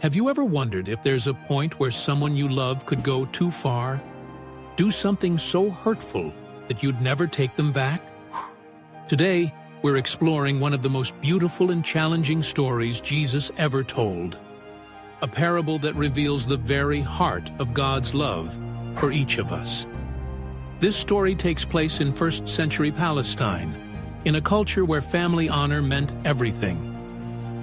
Have you ever wondered if there's a point where someone you love could go too far? Do something so hurtful that you'd never take them back? Today, we're exploring one of the most beautiful and challenging stories Jesus ever told. A parable that reveals the very heart of God's love for each of us. This story takes place in first-century Palestine, in a culture where family honor meant everything.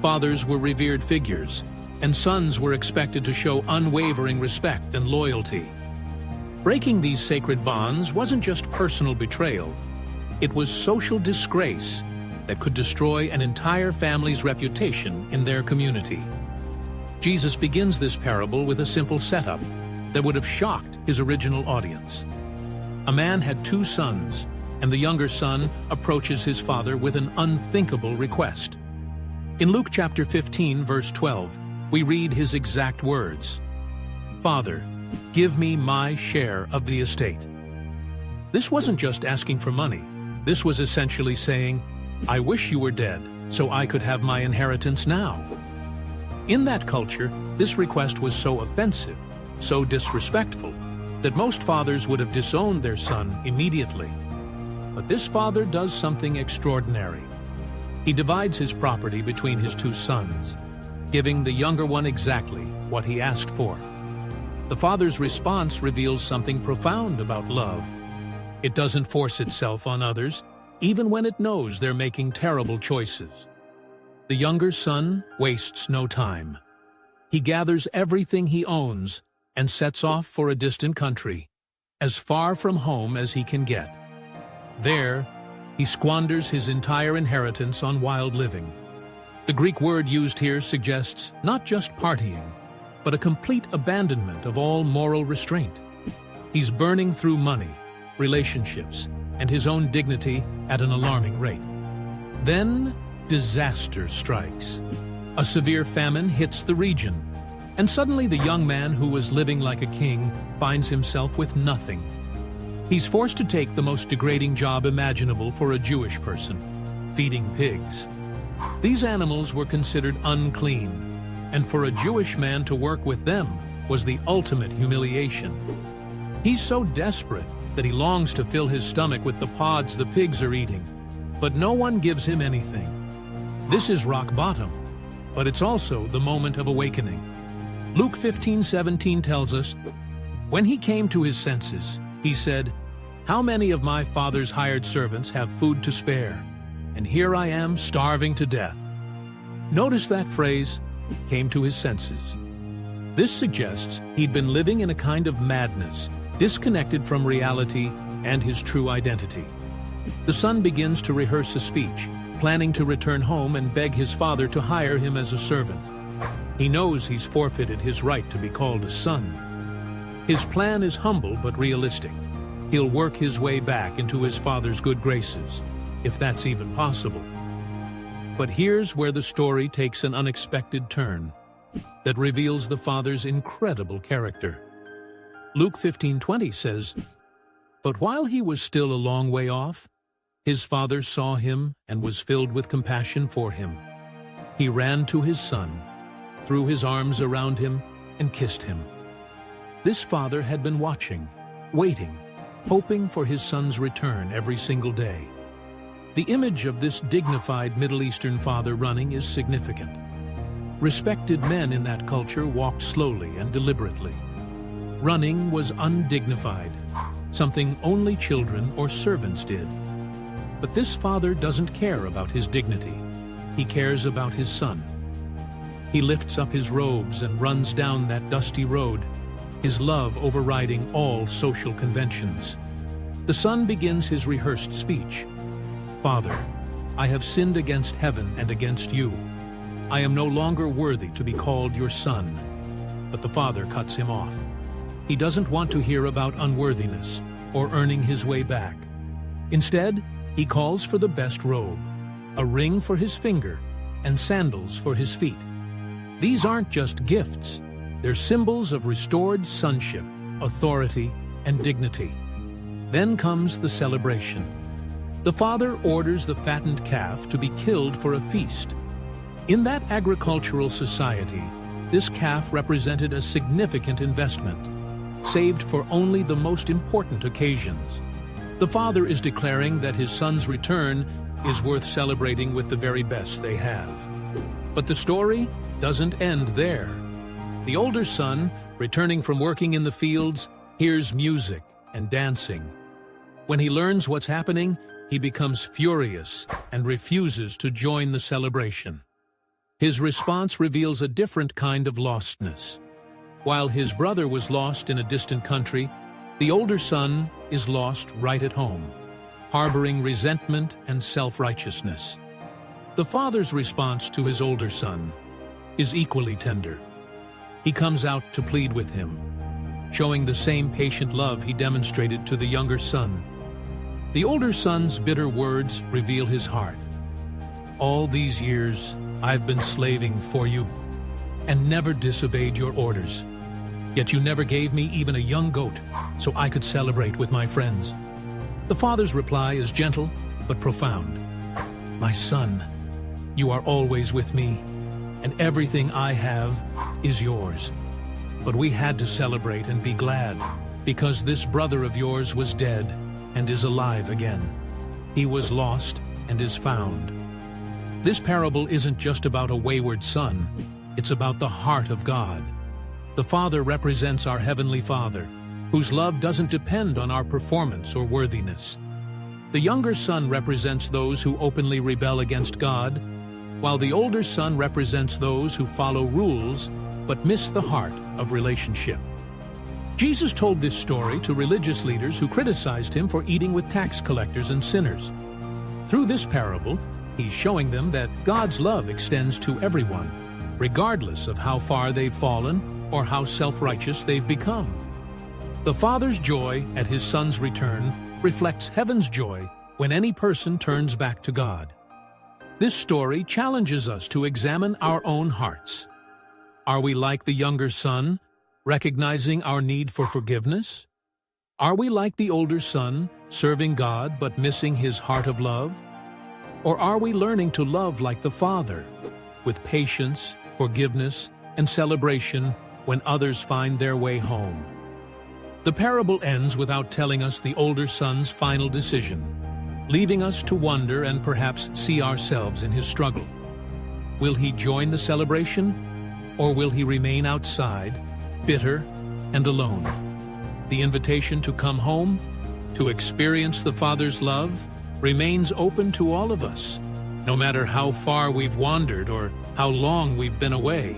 Fathers were revered figures, and sons were expected to show unwavering respect and loyalty. Breaking these sacred bonds wasn't just personal betrayal, it was social disgrace that could destroy an entire family's reputation in their community. Jesus begins this parable with a simple setup that would have shocked his original audience. A man had 2 sons, and the younger son approaches his father with an unthinkable request. In Luke chapter 15, verse 12, we read his exact words, "Father, give me my share of the estate." This wasn't just asking for money. This was essentially saying, "I wish you were dead, so I could have my inheritance now." In that culture, this request was so offensive, so disrespectful, that most fathers would have disowned their son immediately. But this father does something extraordinary. He divides his property between his 2 sons, giving the younger one exactly what he asked for. The father's response reveals something profound about love. It doesn't force itself on others, even when it knows they're making terrible choices. The younger son wastes no time. He gathers everything he owns and sets off for a distant country, as far from home as he can get. There, he squanders his entire inheritance on wild living. The Greek word used here suggests not just partying, but a complete abandonment of all moral restraint. He's burning through money, relationships, and his own dignity at an alarming rate. Then, disaster strikes. A severe famine hits the region, and suddenly the young man who was living like a king finds himself with nothing. He's forced to take the most degrading job imaginable for a Jewish person, feeding pigs. These animals were considered unclean, and for a Jewish man to work with them was the ultimate humiliation. He's so desperate that he longs to fill his stomach with the pods the pigs are eating, but no one gives him anything. This is rock bottom, but it's also the moment of awakening. Luke 15:17 tells us, "When he came to his senses, he said, 'How many of my father's hired servants have food to spare? And here I am starving to death.'" Notice that phrase, "came to his senses." This suggests he'd been living in a kind of madness, disconnected from reality and his true identity. The son begins to rehearse a speech, planning to return home and beg his father to hire him as a servant. He knows he's forfeited his right to be called a son. His plan is humble but realistic. He'll work his way back into his father's good graces, if that's even possible. But here's where the story takes an unexpected turn that reveals the father's incredible character. Luke 15:20 says, "But while he was still a long way off, his father saw him and was filled with compassion for him. He ran to his son, threw his arms around him, and kissed him." This father had been watching, waiting, hoping for his son's return every single day. The image of this dignified Middle Eastern father running is significant. Respected men in that culture walked slowly and deliberately. Running was undignified, something only children or servants did. But this father doesn't care about his dignity. He cares about his son. He lifts up his robes and runs down that dusty road, his love overriding all social conventions. The son begins his rehearsed speech. "Father, I have sinned against heaven and against you. I am no longer worthy to be called your son." But the father cuts him off. He doesn't want to hear about unworthiness or earning his way back. Instead, he calls for the best robe, a ring for his finger, and sandals for his feet. These aren't just gifts. They're symbols of restored sonship, authority, and dignity. Then comes the celebration. The father orders the fattened calf to be killed for a feast. In that agricultural society, This calf represented a significant investment, saved for only the most important occasions. The father is declaring that his son's return is worth celebrating with the very best they have. But the story doesn't end there. The older son, returning from working in the fields, hears music and dancing. When he learns what's happening, he becomes furious and refuses to join the celebration. His response reveals a different kind of lostness. While his brother was lost in a distant country, the older son is lost right at home, harboring resentment and self-righteousness. The father's response to his older son is equally tender. He comes out to plead with him, showing the same patient love he demonstrated to the younger son. The older son's bitter words reveal his heart. All these years, I've been slaving for you and never disobeyed your orders. Yet you never gave me even a young goat so I could celebrate with my friends. The father's reply is gentle but profound. My son, you are always with me, and everything I have is yours. But we had to celebrate and be glad because this brother of yours was dead and is alive again. He was lost and is found. This parable isn't just about a wayward son, it's about the heart of God. The Father represents our Heavenly Father, whose love doesn't depend on our performance or worthiness. The younger son represents those who openly rebel against God, while the older son represents those who follow rules but miss the heart of relationship. Jesus told this story to religious leaders who criticized him for eating with tax collectors and sinners. Through this parable, he's showing them that God's love extends to everyone, regardless of how far they've fallen or how self-righteous they've become. The Father's joy at his Son's return reflects heaven's joy when any person turns back to God. This story challenges us to examine our own hearts. Are we like the younger son, recognizing our need for forgiveness? Are we like the older son, serving God but missing his heart of love? Or are we learning to love like the Father, with patience, forgiveness, and celebration when others find their way home? The parable ends without telling us the older son's final decision, leaving us to wonder and perhaps see ourselves in his struggle. Will he join the celebration, or will he remain outside, bitter and alone? The invitation to come home, to experience the Father's love, remains open to all of us, no matter how far we've wandered or how long we've been away.